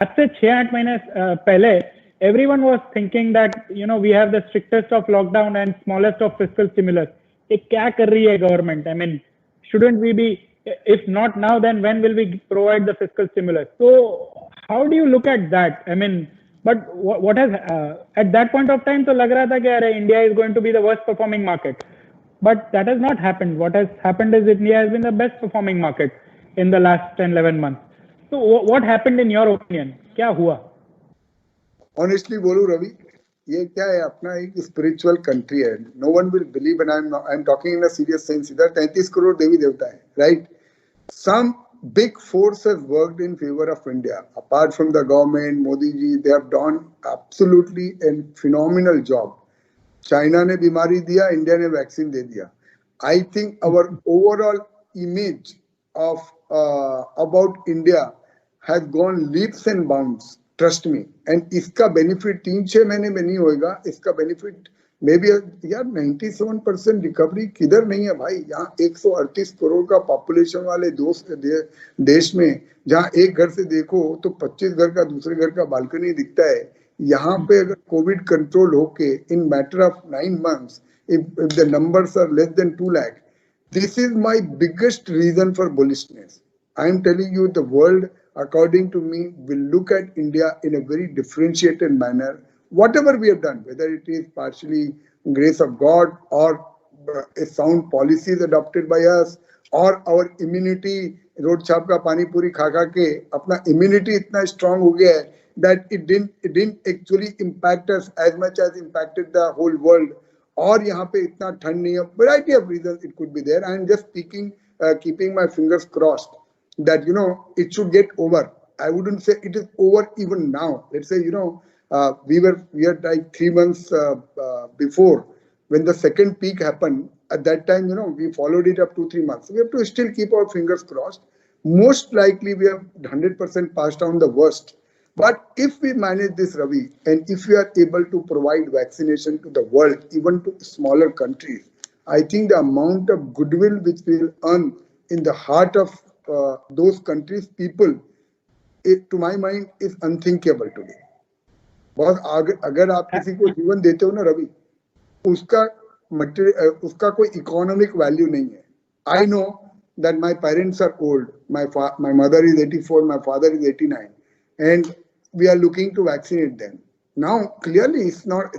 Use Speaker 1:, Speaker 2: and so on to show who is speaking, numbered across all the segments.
Speaker 1: आज से 6-8 महीने पहले everyone was thinking that we have the strictest of lockdown and smallest of fiscal stimulus. ये क्या कर रही है government? I mean, shouldn't we be, if not now, then when will we provide the fiscal stimulus? So how do you look at that? I mean, but what has at that point of time तो लग रहा था कि अरे India is going to be the worst performing market, but that has not happened. What has happened is India has been the best performing market in the last 10-11 months. So what happened in your opinion? क्या हुआ?
Speaker 2: Honestly बोलूं रवि, ये क्या है, अपना एक spiritual country है. No one will believe and I am talking in a serious sense. इधर 33 करोड़ देवी देवता है, right? Some big force has worked in favor of India. Apart from the government, Modi ji, they have done absolutely a phenomenal job. China ने बीमारी दिया, India ने vaccine दे दिया. I think our overall image of about India has gone leaps and bounds. Trust me. And इसका benefit 3-6 महीने में नहीं होएगा. इसका benefit maybe यार 97% रिकवरी किधर नहीं है भाई. यहाँ 138 करोड़ का पॉपुलेशन वाले देश में जहाँ एक घर से देखो तो 25 घर का दूसरे घर का बालकनी दिखता है. यहाँ पे अगर कोविड कंट्रोल होके इन matter of 9 months if the numbers are less than 2 lakh, this is my biggest reason for bullishness. I am telling you, the world, according to me, will look at India in a very differentiated manner. Whatever we have done, whether it is partially grace of God or a sound policies adopted by us or our immunity, road छाप का पानी पूरी खा खा के अपना immunity इतना strong हो गया है that it didn't actually impact us as much as impacted the whole world. और यहाँ पे इतना ठंड नहीं है. Variety of reasons it could be there. I am just speaking, keeping my fingers crossed that it should get over. I wouldn't say it is over even now. Let's say we are like 3 months before when the second peak happened. At that time, we followed it up to 3 months. We have to still keep our fingers crossed. Most likely, we have 100% passed down the worst. But if we manage this, Ravi, and if we are able to provide vaccination to the world, even to smaller countries, I think the amount of goodwill which we will earn in the heart of those countries' people, to my mind, is unthinkable today. बहुत अगर आप किसी को जीवन देते हो ना रवि, उसका कोई इकोनॉमिक वैल्यू नहीं है. I know that my parents are old. My mother is 84, my father is 89, and we are looking to vaccinate them. Now, clearly, it's not.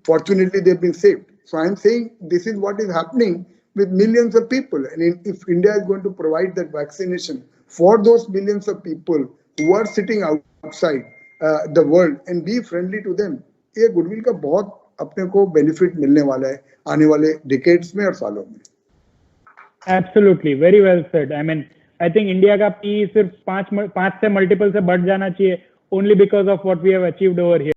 Speaker 2: Fortunately, they've been saved. So I'm saying this is what is happening with millions of people. And if India is going to provide that vaccination for those millions of people who are sitting outside the world and be friendly to them, ये goodwill का बहुत अपने को benefit मिलने वाला है आने वाले डिकेड्स में और सालों में.
Speaker 1: Absolutely, very well said. I mean, I think India का P सिर्फ 5 से मल्टीपल से बढ़ जाना चाहिए only because of what we have achieved over here.